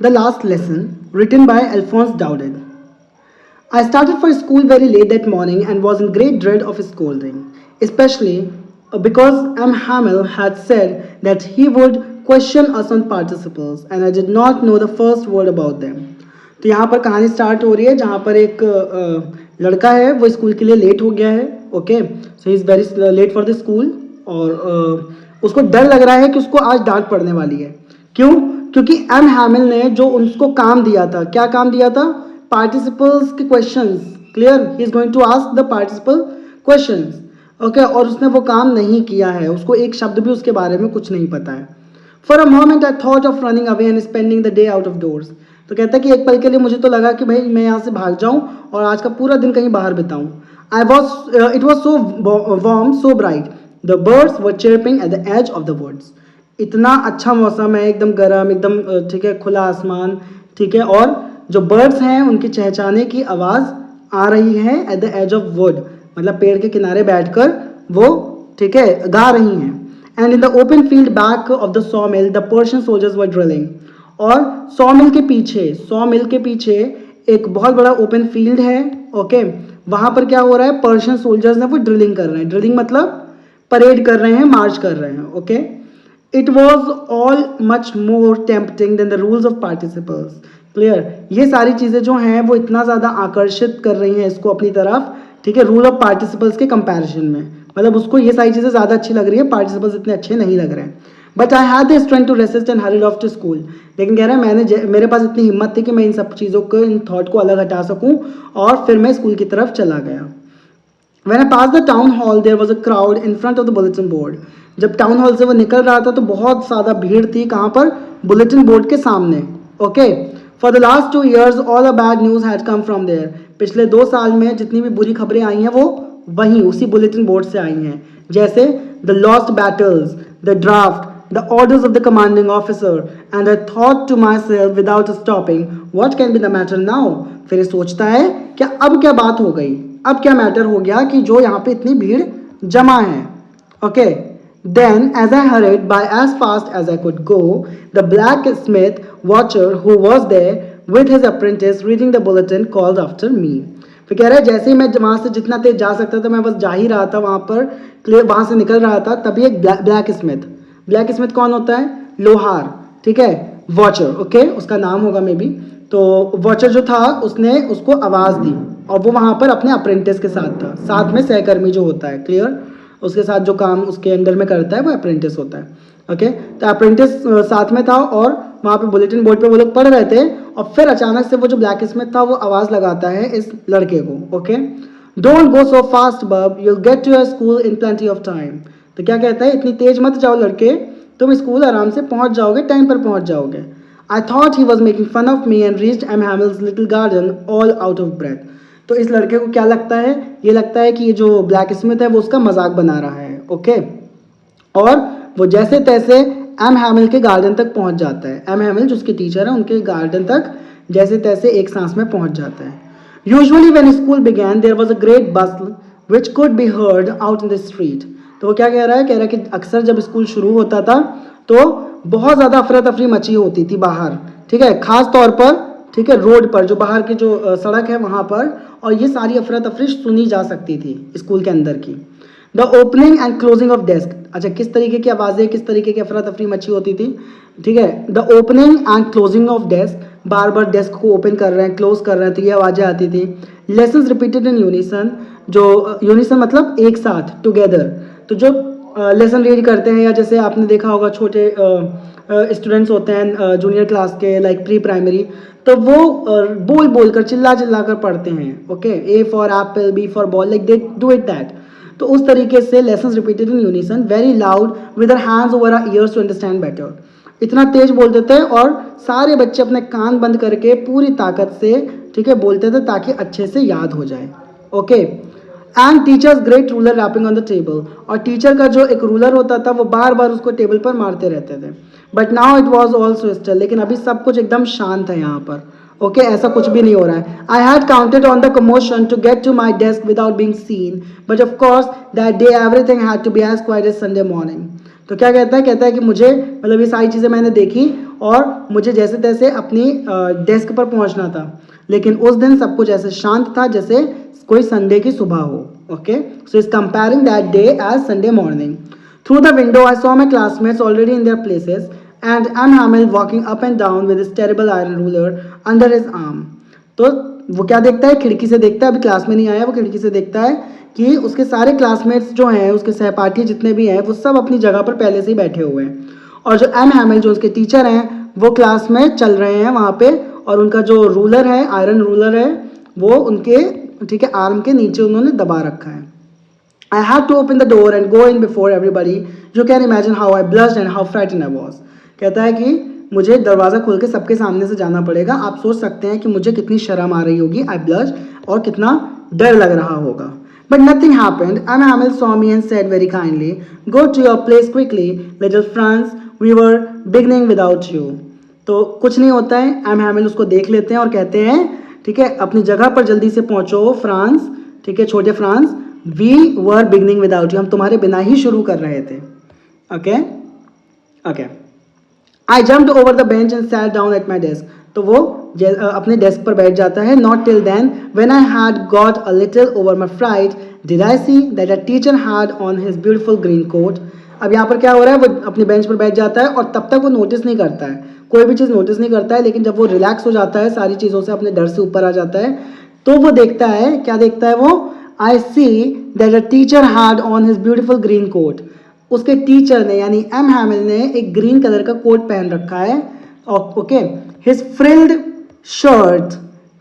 The last lesson, written by Alphonse Daudet. I started for school very late that morning and was in great dread of scolding, especially because M. Hamel had said that he would question us on participles and I did not know the first word about them. तो यहाँ पर कहानी start हो रही है जहाँ पर एक लड़का है वो स्कूल के लिए लेट हो गया है. Okay, so he is very late for the school और उसको डर लग रहा है कि उसको आज डांट पड़ने वाली है. क्यों? क्योंकि एम हैमिल ने जो उसको काम दिया था, क्या काम दिया था? पार्टिसिपल्स के questions. Clear? He is going to ask the participle questions. Okay, और उसने वो काम नहीं किया है, उसको एक शब्द भी उसके बारे में कुछ नहीं पता है. For a moment I thought of running away and spending the day out of doors. तो कहता है कि एक पल के लिए मुझे तो लगा कि भाई मैं यहाँ से भाग जाऊँ और आज का पूरा दिन कहीं बाहर बिताऊँ. I was it was so warm, so bright. The birds were chirping at the edge of the woods. इतना अच्छा मौसम है, एकदम गर्म, एकदम ठीक है, खुला आसमान. ठीक है, और जो बर्ड्स हैं उनकी चहचहाने की आवाज़ आ रही है at the edge of wood, मतलब पेड़ के किनारे बैठकर वो ठीक है गा रही हैं. And in the open field back of the saw mill the Persian soldiers were drilling. और सॉ मिल के पीछे एक बहुत बड़ा ओपन फील्ड है. ओके, वहाँ पर क्या हो रहा है? पर्शियन सोल्जर्स ने वो ड्रिलिंग कर रहे हैं. ड्रिलिंग मतलब परेड कर रहे हैं, मार्च कर रहे हैं. Okay, it was all much more tempting than the rules of participles. Clear? ये सारी चीज़ें जो हैं वो इतना ज़्यादा आकर्षित कर रही हैं इसको अपनी तरफ. ठीक है, रूल ऑफ पार्टिसिपल्स के कंपैरिजन में, मतलब उसको ये सारी चीज़ें ज़्यादा अच्छी लग रही है, पार्टिसिपल्स इतने अच्छे नहीं लग रहे हैं. But I had the strength to resist and hurried off to school. लेकिन कह रहा है मेरे पास इतनी हिम्मत थी कि मैं इन सब चीज़ों को, इन थॉट को अलग हटा सकूँ और फिर मैं स्कूल की तरफ चला गया. When I passed the town hall, there was a crowd in front of the bulletin board. जब टाउन हॉल से वो निकल रहा था तो बहुत ज़्यादा भीड़ थी. कहाँ पर? बुलेटिन बोर्ड के सामने. Okay, for the last 2 years all the bad news had come from there. पिछले 2 साल में जितनी भी बुरी खबरें आई हैं वो वहीं उसी बुलेटिन बोर्ड से आई हैं. जैसे the lost battles, the draft, the orders of the commanding officer, and I thought to myself without stopping, what can be the matter now? फिर सोचता है क्या अब क्या बात हो गई, अब क्या मैटर हो गया कि जो यहाँ पे इतनी भीड़ जमा है. Okay, then as I hurried by as fast as I could go, the blacksmith watcher who was there with his apprentice reading the bulletin called after me. फिर कह रहा है जैसे ही मैं वहाँ से जितना तेज जा सकता था मैं बस जा ही रहा था वहाँ पर, क्लियर, वहाँ से निकल रहा था, तभी एक ब्लैक स्मिथ कौन होता है? लोहार. ठीक है, वॉचर. ओके, उसका नाम होगा मे बी. तो वॉचर जो था उसने उसको आवाज़ दी और वो वहाँ पर अपने अप्रेंटिस के साथ था, साथ में सहकर्मी जो होता है. क्लियर? उसके साथ जो काम उसके अंडर में करता है वो अप्रेंटिस होता है. ओके, तो अप्रेंटिस साथ में था और वहाँ पे बुलेटिन बोर्ड पे वो लोग पढ़ रहे थे और फिर अचानक से वो जो ब्लैक स्मिथ था वो आवाज़ लगाता है इस लड़के को. Okay, don't go so fast bub, you'll get to your school in plenty of time. तो क्या कहता है? इतनी तेज मत जाओ लड़के, तुम स्कूल आराम से पहुंच जाओगे, टाइम पर पहुंच जाओगे. I thought he was making fun of me and reached M Hamill's little garden all out of breath. तो इस लड़के को क्या लगता है? ये लगता है कि ये जो ब्लैक स्मिथ है वो उसका मजाक बना रहा है. ओके, और वो जैसे तैसे एम हैमिल के गार्डन तक पहुंच जाता है. एम हैमिल जो उसके टीचर है उनके गार्डन तक जैसे तैसे एक सांस में पहुंच जाता है. Usually when school began there was a great bustle which could be heard out in the street. तो वो क्या कह रहा है? कह रहा है कि अक्सर जब स्कूल शुरू होता था तो बहुत ज़्यादा अफरा तफरी मची होती थी बाहर. ठीक है, खास तौर पर ठीक है रोड पर, जो बाहर की जो सड़क है वहाँ पर, और ये सारी अफरा तफरी सुनी जा सकती थी स्कूल के अंदर की. The opening and closing of desk. अच्छा, किस तरीके की आवाज़ें, किस तरीके की अफरा तफरी मची होती थी? ठीक है, the opening and closing of desk, bar bar desk को ओपन कर रहे हैं, क्लोज कर रहे हैं, तो ये आवाज़ें आती थी. लेसन्स रिपीटेड इन यूनिसन, जो यूनिसन मतलब एक साथ, टुगेदर. तो जो लेसन रीड करते हैं, या जैसे आपने देखा होगा छोटे स्टूडेंट्स होते हैं जूनियर क्लास के, लाइक प्री प्राइमरी, तो वो बोल कर चिल्ला कर पढ़ते हैं. Okay, A for apple, B for ball, like they do it that. तो उस तरीके से lessons repeated in unison very loud with our hands over our ears to understand better. इतना तेज बोलते थे और सारे बच्चे अपने कान बंद करके पूरी ताकत से ठीक है बोलते थे ताकि अच्छे से याद हो जाए. Okay, and teachers great ruler rapping on the table. और टीचर का जो एक रूलर होता था वो बार बार उसको टेबल पर मारते रहते थे. But now it was also still. लेकिन अभी सब कुछ एकदम शांत है यहाँ पर. ओके, ऐसा कुछ भी नहीं हो रहा है. I had counted on the commotion to get to my desk without being seen, but of course that day everything had to be as quiet as Sunday morning. तो क्या कहता है? कहता है कि मुझे मतलब ये सारी चीज़ें मैंने देखी और मुझे जैसे तैसे अपनी डेस्क पर पहुंचना था। लेकिन उस दिन सब कुछ ऐसे शांत था जैसे कोई संडे की सुबह हो। Okay, so is comparing that day as Sunday morning. Through the window I saw my classmates already in their places and M Hamel walking up and down with his terrible iron ruler under his arm. तो वो क्या देखता है, खिड़की से देखता है, अभी क्लास में नहीं आया, वो खिड़की से देखता है कि उसके सारे क्लासमेट्स जो हैं, उसके सहपाठी जितने भी हैं, वो सब अपनी जगह पर पहले से ही बैठे हुए हैं। और जो एम हैमिल जो उसके टीचर हैं वो क्लास में चल रहे हैं वहाँ पे, और उनका जो रूलर है, आयरन रूलर है, वो उनके ठीक है आर्म के नीचे उन्होंने दबा रखा है। I had to open the door and go in before everybody. You can imagine how I blushed and how frightened I was. कहता है कि मुझे दरवाज़ा खोल के सबके सामने से जाना पड़ेगा। आप सोच सकते हैं कि मुझे कितनी शर्म आ रही होगी, I blushed, और कितना डर लग रहा होगा। But nothing happened. Anna Hamel saw me and said very kindly, "Go to your place quickly, little Franz. We were beginning without you." तो कुछ नहीं होता है, एम हैमिल उसको देख लेते हैं और कहते हैं ठीक है अपनी जगह पर जल्दी से पहुंचो फ्रांस, ठीक है छोटे Franz, we were beginning without you, हम तुम्हारे बिना ही शुरू कर रहे थे। Okay okay, I jumped over the bench and sat down at my desk. तो वो अपने डेस्क पर बैठ जाता है। Not till then when I had got a little over my fright did I see that a teacher had on his beautiful green coat. अब यहाँ पर क्या हो रहा है, वो अपने बेंच पर बैठ जाता है और तब तक वो नोटिस नहीं करता है, कोई भी चीज़ नोटिस नहीं करता है। लेकिन जब वो रिलैक्स हो जाता है, सारी चीज़ों से अपने डर से ऊपर आ जाता है, तो वो देखता है, क्या देखता है वो, I see that a teacher had on his beautiful green coat. उसके टीचर ने यानी एम हैमिल ने एक ग्रीन कलर का कोट पहन रखा है। Okay, his frilled shirt,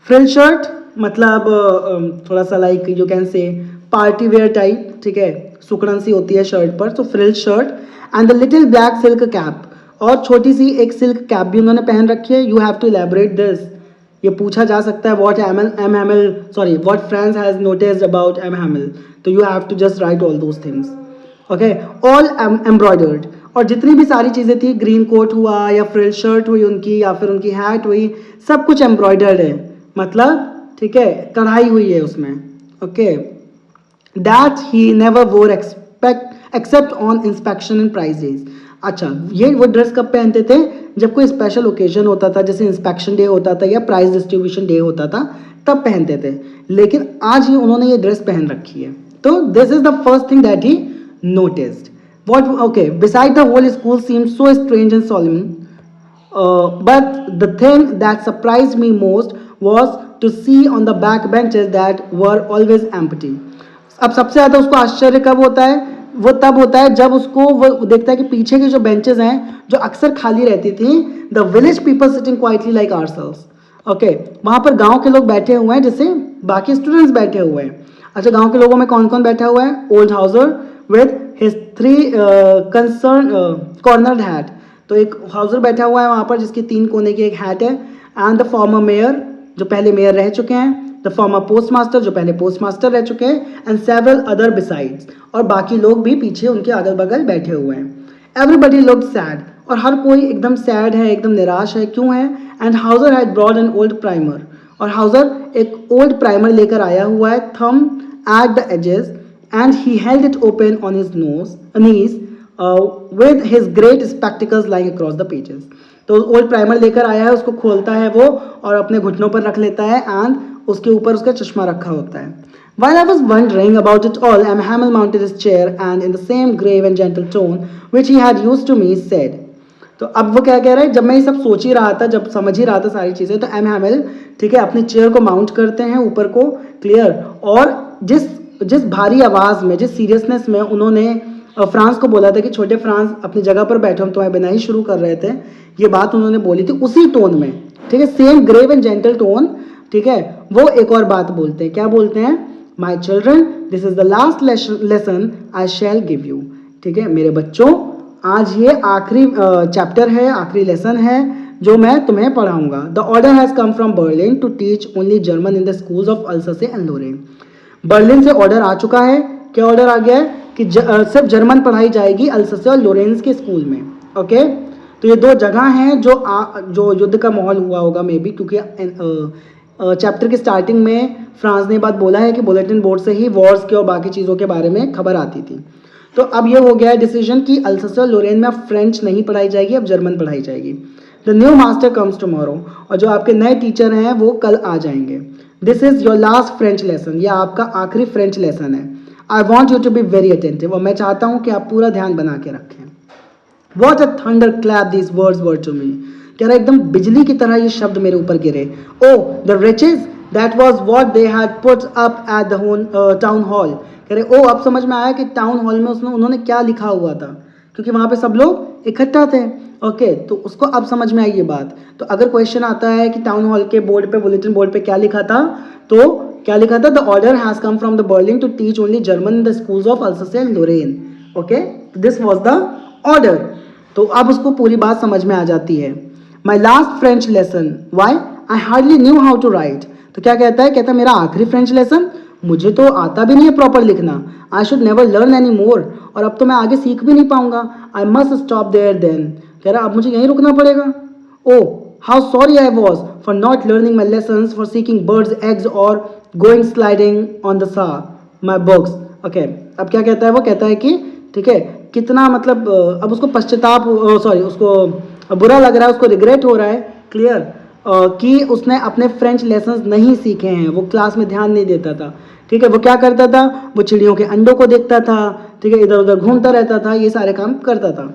frilled shirt मतलब थोड़ा सा लाइक यू कैन से पार्टी वेयर टाइप, ठीक है, सुकड़न सी होती है शर्ट पर, तो frilled shirt and the little black silk cap, और छोटी सी एक सिल्क कैप भी उन्होंने पहन रखी है। You have to elaborate this, ये पूछा जा सकता है what M Hamel sorry what Franz has noticed about M Hamel, तो you have to just write all those things. Okay, all embroidered, और जितनी भी सारी चीज़ें थी, ग्रीन कोट हुआ या फ्रिल शर्ट हुई उनकी या फिर उनकी हैट हुई, सब कुछ एम्ब्रॉयडर्ड है, मतलब ठीक है कढ़ाई हुई है उसमें। Okay, that he never wore except on inspection and prizes. अच्छा, ये वो ड्रेस कब पहनते थे, जब कोई स्पेशल ओकेजन होता था, जैसे इंस्पेक्शन डे होता था या प्राइज डिस्ट्रीब्यूशन डे होता था, तब पहनते थे। लेकिन आज ही उन्होंने ये ड्रेस पहन रखी है। तो this is the first thing that he noticed. What? Okay. Beside the whole school seemed so strange and solemn. But the thing that surprised me most was to see on the back benches that were always empty. अब सबसे ज़्यादा उसको आश्चर्य कब होता है, वो तब होता है जब उसको वो देखता है कि पीछे की जो बेंचेस हैं जो अक्सर खाली रहती थी, the village people sitting quietly like ourselves. Okay, वहाँ पर गांव के लोग बैठे हुए हैं जैसे बाकी स्टूडेंट्स बैठे हुए हैं। अच्छा, गांव के लोगों में कौन कौन बैठा हुआ है, old Hauser with his three cornered hat, तो एक हाउसर बैठा हुआ है वहाँ पर जिसकी 3 कोने की एक हैट है, एंड द फॉर्मर मेयर जो पहले मेयर रह चुके हैं, द फॉर्मर पोस्ट मास्टर जो पहले पोस्ट मास्टर रह चुके हैं, एंड सेवरल अदर बिसाइड्स, और बाकी लोग भी पीछे उनके अगल बगल बैठे हुए हैं। एवरीबडी लुक्ड सैड, और हर कोई एकदम सैड है, एकदम निराश है। क्यों है? And Hauser had brought an old primer, और हाउसर एक ओल्ड प्राइमर लेकर आया हुआ है, thumbed at the edges, and he held it open on his knees with his great spectacles lying across the pages. तो ओल्ड प्राइमर लेकर आया है, उसको खोलता है वो और अपने घुटनों पर रख लेता है, एंड उसके ऊपर उसका चश्मा रखा होता है। While I was wondering about it all, M. Hamill mounted his chair and in the same grave and gentle tone which he had used to me said. तो अब वो क्या कह रहा है, जब मैं ये सब सोच ही रहा था, जब समझ ही रहा था सारी चीज़ें, तो एम हैमिल ठीक है अपनी चेयर को माउंट करते हैं ऊपर को, क्लियर, और जिस भारी आवाज़ में, जिस सीरियसनेस में उन्होंने फ्रांस को बोला था कि छोटे फ्रांस अपनी जगह पर बैठो, हम तुम्हें बिना ही शुरू कर रहे थे, ये बात उन्होंने बोली थी उसी टोन में, ठीक है, same grave and gentle tone, ठीक है। वो एक और बात बोलते हैं, क्या बोलते हैं, my children this is the last lesson I shell give you, ठीक है, मेरे बच्चों आज ये आखिरी चैप्टर है, आखिरी लेसन है जो मैं तुम्हें पढ़ाऊंगा। The order has come from Berlin to teach only German in the schools of Alsace and Lorraine. Berlin से ऑर्डर आ चुका है, क्या ऑर्डर आ गया है कि सिर्फ जर्मन पढ़ाई जाएगी अल्ससे और लोरेंस के स्कूल में। ओके, तो ये 2 जगह हैं जो युद्ध का माहौल हुआ होगा मे बी, क्योंकि चैप्टर की स्टार्टिंग में फ्रांस ने बात बोला है कि बुलेटिन बोर्ड से ही वॉर्स के और बाकी चीज़ों के बारे में खबर आती थी। तो अब ये हो गया है डिसीजन कि अल्ससे और लोरेन में अब फ्रेंच नहीं पढ़ाई जाएगी, अब जर्मन पढ़ाई जाएगी। The new master comes tomorrow, और जो आपके नए टीचर हैं वो कल आ जाएंगे. This is your last French lesson, यह आपका आखिरी फ्रेंच लेसन है. I want you to be very attentive, और मैं चाहता हूँ कि आप पूरा ध्यान बना के रखें. What a thunder clap these words were to me, कह रहा एकदम बिजली की तरह ये शब्द मेरे ऊपर गिरे. Oh the riches, that was what they had put up at the town hall. कह रहे ओ अब समझ में आया कि टाउन हॉल में उन्होंने क्या लिखा हुआ था, क्योंकि वहाँ पे सब लोग इकट्ठा थे. ओके तो उसको अब समझ में आई ये बात. तो अगर क्वेश्चन आता है कि टाउन हॉल के बोर्ड पे, बुलेटिन बोर्ड पे क्या लिखा था, तो क्या लिखा था, the order has come from the Berlin to teach only German in the schools of Alsace and Lorraine. Okay this was the order. तो अब उसको पूरी बात समझ में आ जाती है. My last French lesson, why I hardly knew how to write. तो क्या कहता है, कहता है मेरा आखिरी फ्रेंच लेसन, मुझे तो आता भी नहीं है प्रॉपर लिखना. I should never learn any more, और अब तो मैं आगे सीख भी नहीं पाऊंगा. I must stop there then, कह रहा अब मुझे यहीं रुकना पड़ेगा. Oh how sorry I was for not learning my lessons, for seeking birds eggs और going sliding on the Saar my books. Okay अब क्या कहता है, वो कहता है कि ठीक है कितना मतलब अब उसको पश्चाताप, सॉरी उसको बुरा लग रहा है, उसको रिग्रेट हो रहा है, क्लियर, कि उसने अपने फ्रेंच लेसन्स नहीं सीखे हैं. वो क्लास में ध्यान नहीं देता था. ठीक है वो क्या करता था, वो चिड़ियों के अंडों को देखता था, ठीक है इधर उधर घूमता रहता था, ये सारे काम करता था.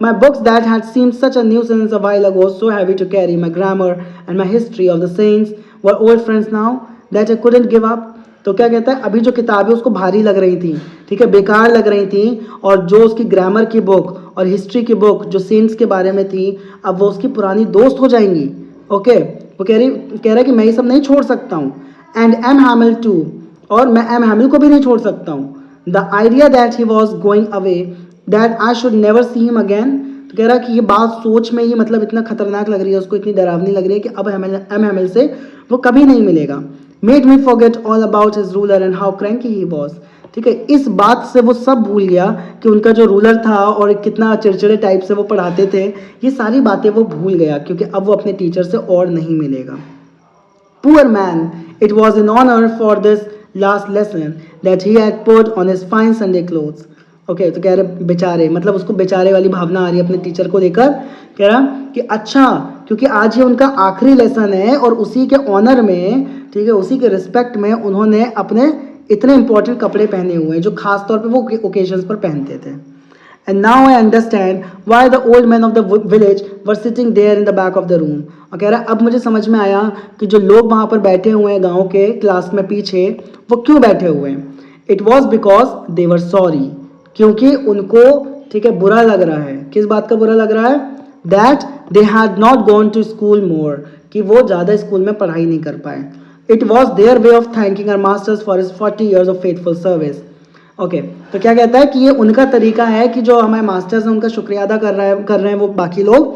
My books that had seemed such a nuisance a while ago, so heavy to carry, my grammar and my history of the saints were old friends now that I couldn't give up. तो क्या कहता है, अभी जो किताबें उसको भारी लग रही थी, ठीक है बेकार लग रही थी, और जो उसकी ग्रामर की बुक और हिस्ट्री की बुक जो सेंट्स के बारे में थी, अब वो उसकी पुरानी दोस्त हो जाएंगी. ओके वो कह रहा है कि मैं ये सब नहीं छोड़ सकता हूँ. एंड एम हैमिल टू, और मैं एम हैमिल को भी नहीं छोड़ सकता हूँ. The idea that he was going away, that I should never see him again. तो कह रहा कि ये बात सोच में ही मतलब इतना खतरनाक लग रही है उसको, इतनी डरावनी लग रही है कि अब एम हैमिल से वो कभी नहीं मिलेगा. Made me forget all about his ruler and how cranky he was. ठीक है इस बात से वो सब भूल गया कि उनका जो रूलर था और कितना चिड़चिड़े टाइप से वो पढ़ाते थे, ये सारी बातें वो भूल गया क्योंकि अब वो अपने टीचर से और नहीं मिलेगा. Poor man, it was in honor for this last lesson that he had put on his fine Sunday clothes. Okay तो कह रहे बेचारे, मतलब उसको बेचारे वाली भावना आ रही है अपने टीचर को लेकर. कह रहा कि अच्छा क्योंकि आज ये उनका आखिरी लेसन है और उसी के ऑनर में, ठीक है उसी के रिस्पेक्ट में उन्होंने अपने इतने इंपॉर्टेंट कपड़े पहने हुए हैं जो खास तौर पे वो ओकेजन्स पर पहनते थे. And now I understand why the old men of the village were sitting there in the back of the room. और कह रहा है अब मुझे समझ में आया कि जो लोग वहाँ पर बैठे हुए हैं गाँव के क्लास में पीछे, वो क्यों बैठे हुए हैं. It was because they were sorry, क्योंकि उनको ठीक है बुरा लग रहा है. किस बात का बुरा लग रहा है, that they had not gone to school more, कि वो ज़्यादा स्कूल में पढ़ाई नहीं कर पाए. It was their way of thanking our masters for his 40 years of faithful service. Okay तो क्या कहता है कि ये उनका तरीका है कि जो हमारे मास्टर्स हैं उनका शुक्रिया अदा कर रहे हैं वो बाकी लोग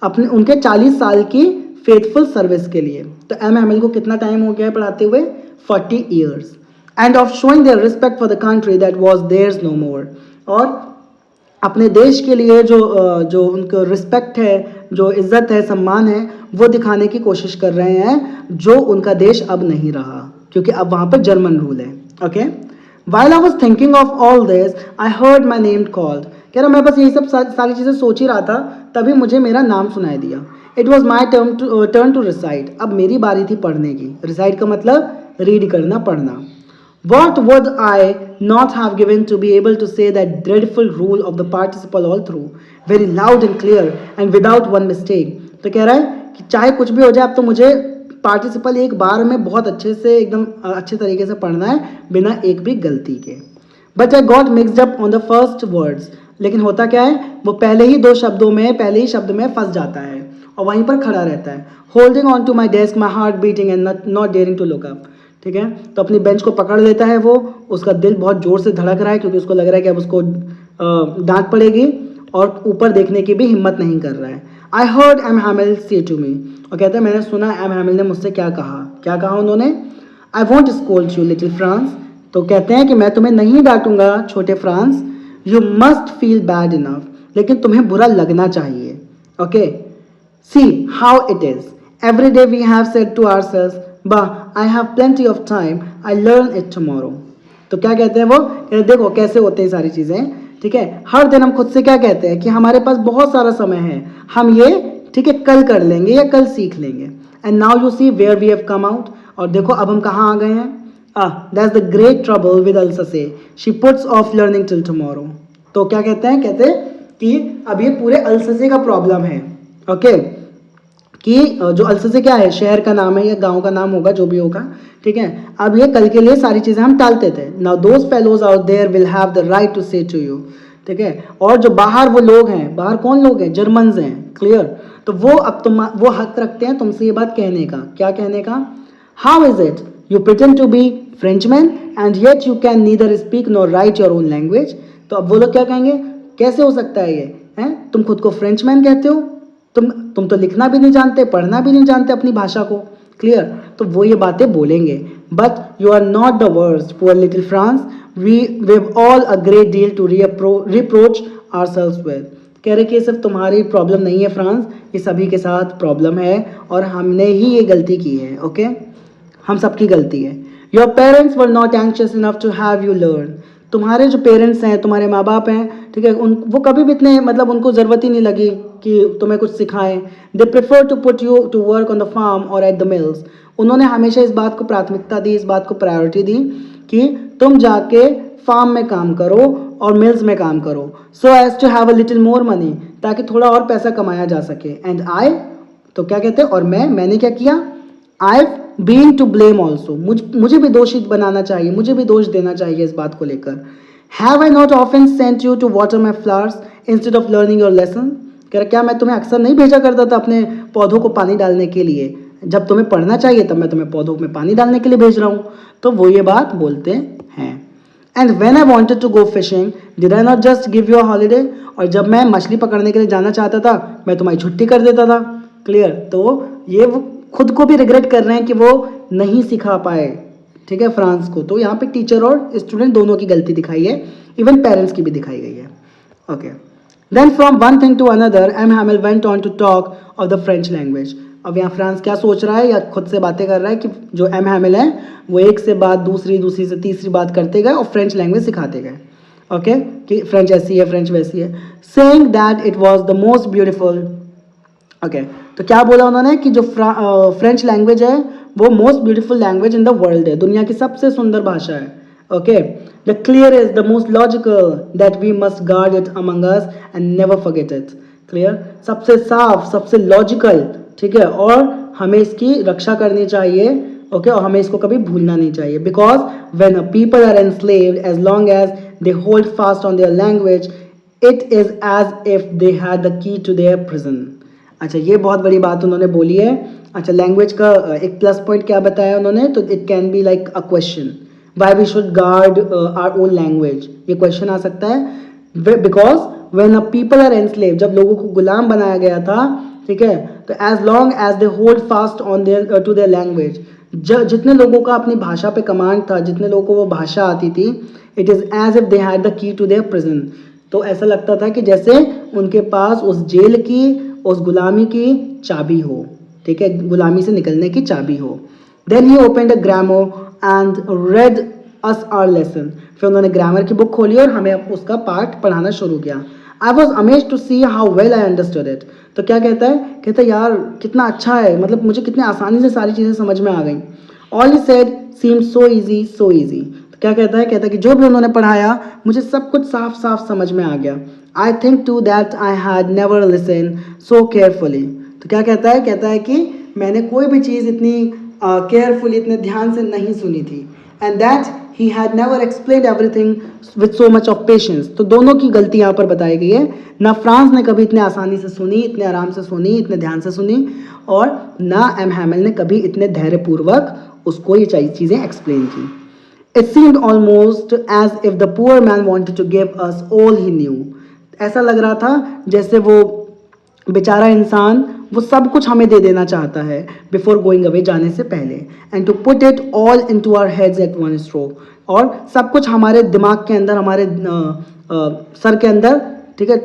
अपने उनके 40 साल की फेथफुल सर्विस के लिए. तो एम हैमिल को कितना टाइम हो गया है पढ़ाते हुए, 40 years. And of showing their respect for the country that was theirs no more, और अपने देश के लिए जो उनका रिस्पेक्ट है, जो इज्जत है, सम्मान है, वो दिखाने की कोशिश कर रहे हैं जो उनका देश अब नहीं रहा, क्योंकि अब वहाँ पर जर्मन रूल है. Okay While I was thinking of all this, I heard my name called. कह रहा मैं बस यही सब सारी चीज़ें सोच ही रहा था, तभी मुझे मेरा नाम सुनाई दिया. It was my turn to recite. अब मेरी बारी थी पढ़ने की. Recite का मतलब रीड करना, पढ़ना. What would I not have given to be able to say that dreadful rule of the participle all through, very loud and clear and without one mistake. तो कह रहा है कि चाहे कुछ भी हो जाए, अब तो मुझे पार्टिसिपल एक बार में बहुत अच्छे से एकदम अच्छे तरीके से पढ़ना है बिना एक भी गलती के. But I got mixed up on the first words. लेकिन होता क्या है, वो पहले ही शब्द में फंस जाता है और वहीं पर खड़ा रहता है. Holding on to my desk, my heart beating and not daring to look up. ठीक है तो अपनी बेंच को पकड़ लेता है वो, उसका दिल बहुत ज़ोर से धड़क रहा है क्योंकि उसको लग रहा है कि अब उसको डांट पड़ेगी, और ऊपर देखने की भी हिम्मत नहीं कर रहा है. आई हर्ड एम हैमिल से टू मी, और कहते हैं मैंने सुना एम हैमिल ने मुझसे क्या कहा उन्होंने. I won't scold you little Franz. तो कहते हैं कि मैं तुम्हें नहीं डांटूंगा छोटे फ्रांस. You must feel bad enough, लेकिन तुम्हें बुरा लगना चाहिए. Okay see how it is. Every day we have said to ourselves, but I have plenty of time, I learn it tomorrow. तो क्या कहते हैं वो, देखो कैसे होते हैं सारी चीज़ें. ठीक है हर दिन हम खुद से क्या कहते हैं कि हमारे पास बहुत सारा समय है, हम ये ठीक है, कल कर लेंगे या कल सीख लेंगे। And now you see where we have come out, और देखो अब हम कहाँ आ गए हैं। That's the great trouble with Alsace, she puts off learning till tomorrow. तो क्या कहते हैं, कहते हैं कि अब ये पूरे अल्ससे का प्रॉब्लम है। ओके, कि जो अल्ससे क्या है, शहर का नाम है या गांव का नाम होगा, जो भी होगा, ठीक है। अब ये कल के लिए सारी चीज़ें हम टालते थे। Now those fellows out there will have the right to say to you, ठीक है। और जो बाहर वो लोग हैं, बाहर कौन लोग हैं, जर्मन्स हैं, क्लियर। तो वो अब वो हक रखते हैं तुमसे ये बात कहने का। क्या कहने का? How is it you pretend to be Frenchman and yet you can neither speak nor write your own language. तो अब वो लोग क्या कहेंगे, कैसे हो सकता है ये, हैं, तुम खुद को फ्रेंचमैन कहते हो, तुम तो लिखना भी नहीं जानते, पढ़ना भी नहीं जानते अपनी भाषा को, क्लियर। तो वो ये बातें बोलेंगे। But you are not the worst poor little Franz, we have all a great deal to reproach ourselves with. कह रहे कि सिर्फ तुम्हारी प्रॉब्लम नहीं है फ्रांस, ये सभी के साथ प्रॉब्लम है और हमने ही ये गलती की है। ओके, हम सबकी गलती है। Your parents were not anxious enough to have you learn. तुम्हारे जो पेरेंट्स हैं, तुम्हारे माँ बाप हैं, ठीक है, वो कभी भी इतने मतलब उनको ज़रूरत ही नहीं लगी कि तुम्हें कुछ सिखाएं। They prefer to put you to work on the farm or at the mills. उन्होंने हमेशा इस बात को प्राथमिकता दी, इस बात को प्रायोरिटी दी कि तुम जाके फार्म में काम करो और मिल्स में काम करो, so as to have a little more money, ताकि थोड़ा और पैसा कमाया जा सके। एंड आई, तो क्या कहते हैं, और मैंने क्या किया, I being to blame also, मुझे भी दोषी बनाना चाहिए, मुझे भी दोष देना चाहिए इस बात को लेकर। Have I not often sent you to water my flowers instead of learning your lesson. कह रहा क्या मैं तुम्हें अक्सर नहीं भेजा करता था अपने पौधों को पानी डालने के लिए, जब तुम्हें पढ़ना चाहिए तब मैं तुम्हें पौधों में पानी डालने के लिए भेज रहा हूँ। तो वो ये बात बोलते हैं। And when I wanted to go fishing did I not just give you a holiday. और जब मैं मछली पकड़ने के लिए जाना चाहता था, मैं तुम्हारी छुट्टी कर देता था, क्लियर। तो ये वो खुद को भी रिग्रेट कर रहे हैं कि वो नहीं सिखा पाए, ठीक है, फ्रांस को। तो यहाँ पे टीचर और स्टूडेंट दोनों की गलती दिखाई है, इवन पेरेंट्स की भी दिखाई गई है। Okay, then from one thing to another M Hamel went on to talk of the French language. अब यहाँ फ्रांस क्या सोच रहा है या खुद से बातें कर रहा है कि जो एम हैमिल है वो एक से बात दूसरी, दूसरी से तीसरी बात करते गए और फ्रेंच लैंग्वेज सिखाते गए। ओके, कि फ्रेंच ऐसी है, फ्रेंच वैसी है, saying that it was the most beautiful. Okay, तो क्या बोला उन्होंने कि जो फ्रेंच लैंग्वेज है वो most beautiful language in the world है, दुनिया की सबसे सुंदर भाषा है। Okay, the clear is the most logical that we must guard it among us and never forget it. Clear, सबसे साफ, सबसे लॉजिकल, ठीक है, और हमें इसकी रक्षा करनी चाहिए। ओके, और हमें इसको कभी भूलना नहीं चाहिए। Because when people are enslaved as long as they hold fast on their language it is as if they had the key to their prison. अच्छा, ये बहुत बड़ी बात उन्होंने बोली है। अच्छा, लैंग्वेज का एक प्लस पॉइंट क्या बताया उन्होंने, तो it can be like a question, why we should guard our own language. ये क्वेश्चन आ सकता है। Because when a people are enslaved, जब लोगों को गुलाम बनाया गया था, ठीक है, तो as long as they hold fast on their to their language, जितने लोगों का अपनी भाषा पे कमांड था, जितने लोगों को वो भाषा आती थी, it is as if they had the key to their prison. तो ऐसा लगता था कि जैसे उनके पास उस जेल की, उस गुलामी की चाबी हो, ठीक है, गुलामी से निकलने की चाबी हो। Then he opened a grammar and read us our lesson. फिर उन्होंने ग्रामर की बुक खोली और हमें उसका पाठ पढ़ाना शुरू किया। I was amazed to see how well I understood it. तो क्या कहता है, कहता है यार कितना अच्छा है, मतलब मुझे कितने आसानी से सारी चीज़ें समझ में आ गई। All he said seemed so easy, so easy. तो क्या कहता है कि जो भी उन्होंने पढ़ाया मुझे सब कुछ साफ साफ समझ में आ गया। I think too that I had never listen so carefully. तो क्या कहता है कि मैंने कोई भी चीज़ इतनी केयरफुली, इतने ध्यान से नहीं सुनी थी। And that he had never explain everything with so much of patience. तो दोनों की गलती यहाँ पर बताई गई है। ना फ्रांस ने कभी इतने आसानी से सुनी, इतने आराम से सुनी, इतने ध्यान से सुनी, और ना एम हैमिल ने कभी इतने धैर्यपूर्वक उसको ये चीज़ें एक्सप्लेन की। It seemed almost as if the poor man wanted to give us all he knew. ऐसा लग रहा था जैसे वो बेचारा इंसान वो सब कुछ हमें दे देना चाहता है बिफोर गोइंग अवे, जाने से पहले। And to put it all into our heads at one stroke, और सब कुछ हमारे दिमाग के अंदर, हमारे सर के अंदर, ठीक है,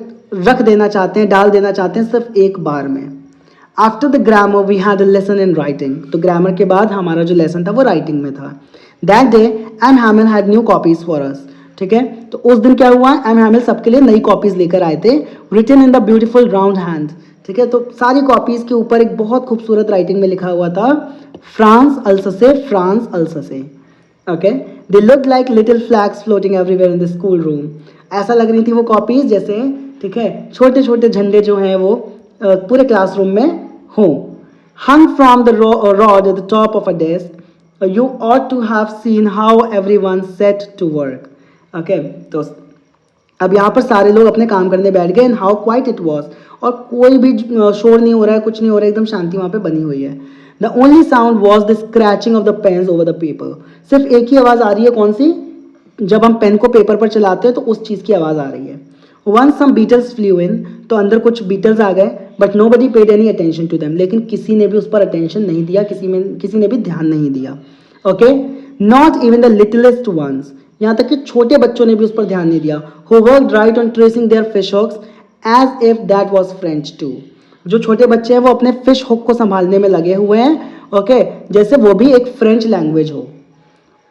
रख देना चाहते हैं, डाल देना चाहते हैं सिर्फ एक बार में। After the grammar we had a lesson in writing. तो ग्रामर के बाद हमारा जो लेसन था वो राइटिंग में था। That day M Hamel had new copies for us. ठीक है, तो उस दिन क्या हुआ, एम हैमिल सबके लिए नई कॉपीज लेकर आए थे, written in the beautiful round hand. ठीक है, तो सारी कॉपीज़ के ऊपर एक बहुत खूबसूरत राइटिंग में लिखा हुआ था France Alsace, France Alsace. Okay, they look like little flags floating everywhere in the school room. ऐसा लग रही थी वो कॉपीज़ जैसे, ठीक है, छोटे छोटे झंडे जो हैं वो पूरे क्लासरूम में हों। Hung from the rod at the top of a desk, you ought to have seen how everyone set to work. Okay, तो अब यहाँ पर सारे लोग अपने काम करने बैठ गए, and how quite it was, और कोई भी शोर नहीं हो रहा है, कुछ नहीं हो रहा है, एकदम शांति वहाँ पे बनी हुई है। The only sound was the scratching of the pens over the paper. सिर्फ एक ही आवाज़ आ रही है, कौन सी? जब हम पेन को पेपर पर चलाते हैं तो उस चीज़ की आवाज़ आ रही है। One some beetles flew in, तो अंदर कुछ बीटल्स आ गए, but nobody paid any attention to them, लेकिन किसी ने भी उस पर अटेंशन नहीं दिया, किसी ने भी ध्यान नहीं दिया। Okay, not even the littlest ones, यहाँ तक कि छोटे बच्चों ने भी उस पर ध्यान नहीं दिया। Who worked right on tracing their fish hooks as if that was French too, जो छोटे बच्चे हैं वो अपने फिश हुक को संभालने में लगे हुए हैं, ओके, जैसे वो भी एक फ्रेंच लैंग्वेज हो।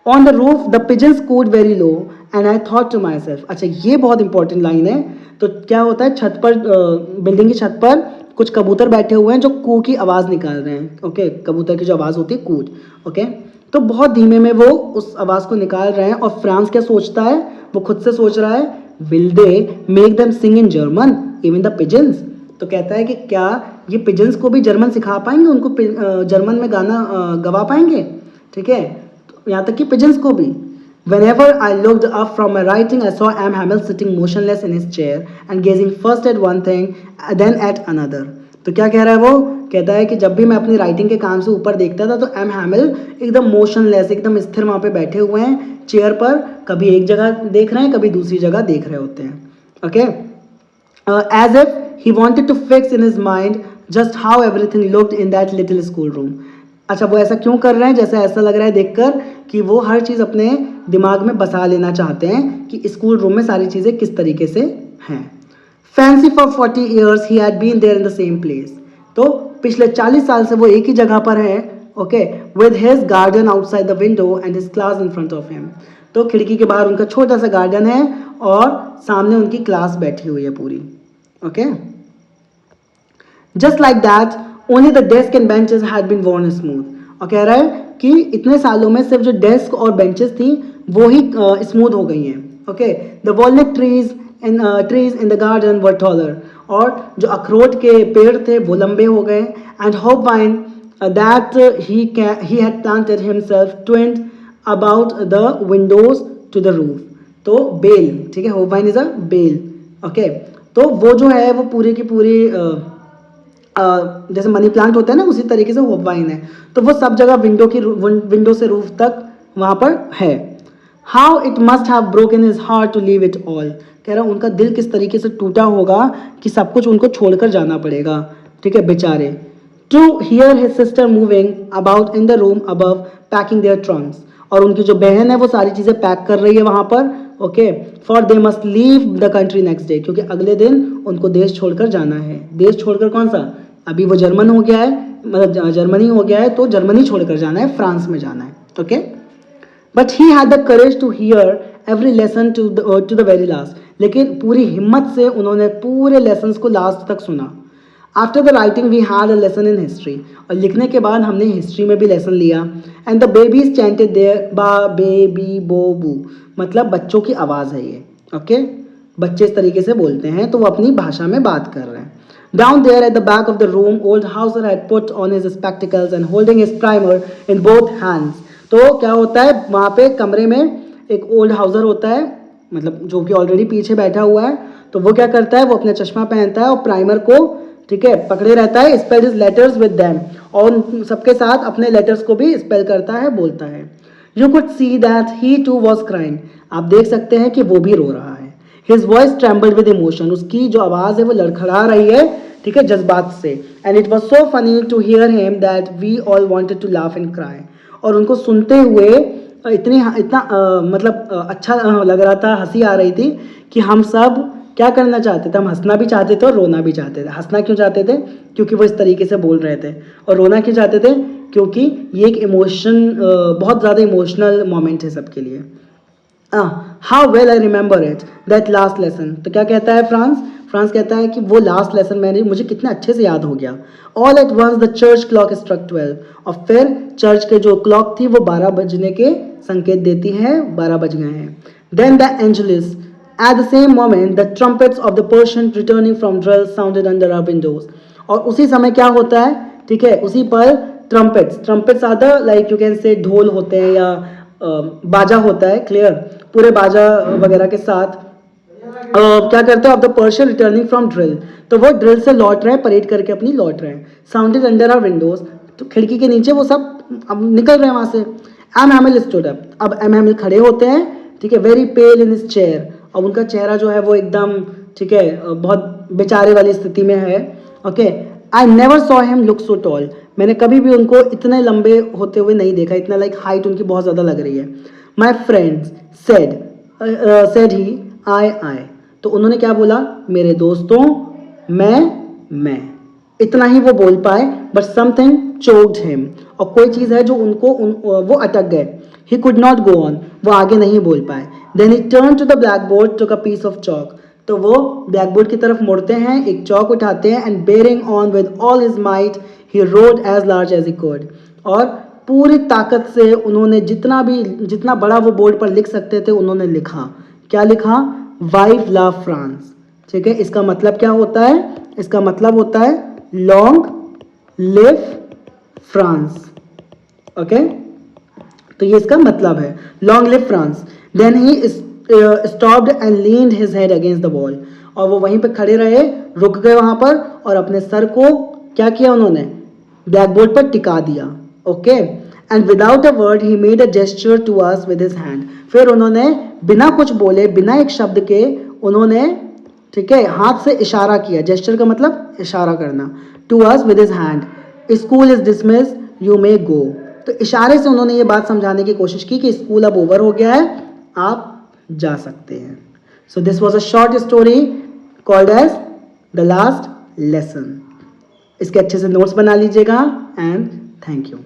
On the roof the pigeons cooed very low and I thought to myself. अच्छा, ये बहुत इंपॉर्टेंट लाइन है। तो क्या होता है, छत पर, बिल्डिंग की छत पर कुछ कबूतर बैठे हुए हैं जो कू की आवाज़ निकाल रहे हैं। ओके, कबूतर की जो आवाज़ होती है कूड। ओके, तो बहुत धीमे में वो उस आवाज़ को निकाल रहे हैं, और फ्रांस क्या सोचता है, वो खुद से सोच रहा है, will they make them sing in German even the pigeons. तो कहता है कि क्या ये पिजन्स को भी जर्मन सिखा पाएंगे, उनको जर्मन में गाना गवा पाएंगे। ठीक है, तो यहाँ तक कि पिजन्स को भी। Whenever I looked up from my writing, I saw M. Hamel sitting motionless in his chair and gazing first at one thing, then at another. तो क्या कह रहा है वो? कहता है कि जब भी मैं अपनी राइटिंग के काम से ऊपर देखता था तो एम हैमिल एकदम मोशनलेस, एकदम स्थिर वहाँ पे बैठे हुए हैं चेयर पर, कभी एक जगह देख रहे हैं, कभी दूसरी जगह देख रहे होते हैं। Okay, as if he wanted to fix in his mind just how everything looked in that little school room. अच्छा, वो ऐसा क्यों कर रहे हैं? जैसे ऐसा लग रहा है देखकर कि वो हर चीज़ अपने दिमाग में बसा लेना चाहते हैं कि स्कूल रूम में सारी चीज़ें किस तरीके से हैं। Fancy for 40 years he had been there in the same place. तो पिछले 40 साल से वो एक ही जगह पर है। Okay, with his garden outside the window and his class in front of him. तो खिड़की के बाहर उनका छोटा सा गार्डन है और सामने उनकी क्लास बैठी हुई है पूरी। Okay, just like that only the desk and benches had been worn smooth. और कह रहा है कि इतने सालों में सिर्फ जो डेस्क और बेंचेस थी वो ही स्मूथ हो गई हैं। Okay, the walnut trees in the garden were taller, और जो अखरोट के पेड़ थे वो लंबे हो गए। And hop vine that he had planted himself twined about the windows to the roof. तो बेल, ठीक है, होप वाइन इज अ बेल। ओके, तो वो जो है वो पूरी की पूरी जैसे मनी प्लांट होता है ना, उसी तरीके से होप वाइन है। तो वो सब जगह विंडो से रूफ तक वहाँ पर है। How it must have broken his heart to leave it all. कह रहा हूँ उनका दिल किस तरीके से टूटा होगा कि सब कुछ उनको छोड़कर जाना पड़ेगा। ठीक है, बेचारे। To hear his sister moving about in the room above packing their trunks, और उनकी जो बहन है वो सारी चीज़ें पैक कर रही है वहाँ पर। Okay, for they must leave the country next day, क्योंकि अगले दिन उनको देश छोड़कर जाना है। देश छोड़कर कौन सा? अभी वो जर्मन हो गया है, मतलब जर्मनी हो गया है, तो जर्मनी छोड़कर जाना है, फ्रांस में जाना है। Okay, but he had the courage to hear every lesson to the very last. लेकिन पूरी हिम्मत से उन्होंने पूरे लेसन्स को लास्ट तक सुना। After the writing we had a lesson in history, और लिखने के बाद हमने हिस्ट्री में भी लेसन लिया। And the babies chanted their ba be bi bo bu, मतलब बच्चों की आवाज़ है ये। ओके, बच्चे इस तरीके से बोलते हैं, तो वो अपनी भाषा में बात कर रहे हैं। Down there at the back of the room, old Hauser had put on his spectacles and holding his primer in both hands. तो क्या होता है वहाँ पे कमरे में एक ओल्ड हाउसर होता है, मतलब जो कि ऑलरेडी पीछे बैठा हुआ है। तो वो क्या करता है, वो अपना चश्मा पहनता है और प्राइमर को, ठीक है, पकड़े रहता है, spell his letters with them, और उन सबके साथ अपने लेटर्स को भी स्पेल करता है, बोलता है। You could see that he too was crying, आप देख सकते हैं कि वो भी रो रहा है। His voice trembled with emotion, उसकी जो आवाज़ है वो लड़खड़ा रही है, ठीक है, जज्बात से। And it was so funny to hear him that we all wanted to laugh and cry, और उनको सुनते हुए इतना मतलब अच्छा लग रहा था, हंसी आ रही थी कि हम सब क्या करना चाहते थे, हम हंसना भी चाहते थे और रोना भी चाहते थे। हंसना क्यों चाहते थे? क्योंकि वो इस तरीके से बोल रहे थे। और रोना क्यों चाहते थे? क्योंकि ये एक इमोशन, बहुत ज़्यादा इमोशनल मोमेंट है सबके लिए। How well I remember it, that last lesson. तो क्या कहता है फ्रांस? फ्रांस कहता है कि वो लास्ट लेसन मुझे कितने अच्छे से याद हो गया। All at once the church clock struck 12, और फिर चर्च के जो क्लॉक थी वो 12 बजने के संकेत देती है, 12 बज गए हैं। Then the Angelus, at the same moment the trumpets of the Persian returning from drill sounded under our windows. और उसी समय क्या होता है, ठीक है, उसी पर trumpets are the like you can say ढोल होते हैं या बाजा होता है, क्लियर, पूरे बाजा वगैरह के साथ क्या करते हैं, of the Persian returning from drill, तो वो ड्रिल से लौट रहे हैं, परेड करके अपनी लौट रहे हैं। साउंडेड अंडर आवर विंडोज, तो खिड़की के नीचे वो सब अब निकल रहे हैं वहां से। एम हैमिल स्टूड अप, अब एम हैमिल खड़े होते हैं, ठीक है, very pail in his chair, अब उनका चेहरा जो है वो एकदम, ठीक है, बहुत बेचारे वाली स्थिति में है। Okay, I never saw him look so tall, मैंने कभी भी उनको इतने लंबे होते हुए नहीं देखा, इतना लाइक हाइट उनकी बहुत ज़्यादा लग रही है। माई फ्रेंड्स सेड ही आई, तो उन्होंने क्या बोला, मेरे दोस्तों, मैं इतना ही वो बोल पाए, बट समथिंग चोक्ड हिम, और कोई चीज़ है जो वो अटक गए। He could not go on, वो आगे नहीं बोल पाए। Then he turn to the blackboard, took a piece of chalk, तो वो ब्लैक बोर्ड की तरफ मुड़ते हैं, एक चौक उठाते हैं, and bearing on with all his might he wrote as large as he could, और पूरी ताकत से उन्होंने जितना बड़ा वो बोर्ड पर लिख सकते थे उन्होंने लिखा। क्या लिखा? वाइव लव फ्रांस, ठीक है। इसका मतलब क्या होता है? इसका मतलब होता है लॉन्ग लिव फ्रांस, ओके, तो ये इसका मतलब है, long live France. Then he stopped and leaned his head against the wall, और वो वहीं पे खड़े रहे, रुक गए वहां पर, और अपने सर को क्या किया उन्होंने? ब्लैक बोर्ड पर टिका दिया, okay. And without a word he made a gesture to us with his hand, फिर उन्होंने बिना कुछ बोले, बिना एक शब्द के उन्होंने, ठीक है, हाथ से इशारा किया। जेस्चर का मतलब इशारा करना। To us with his hand, school is dismissed, you may go, तो इशारे से उन्होंने ये बात समझाने की कोशिश की कि स्कूल अब ओवर हो गया है, आप जा सकते हैं। So this was a short story called as the last lesson. इसके अच्छे से नोट्स बना लीजिएगा, एंड थैंक यू।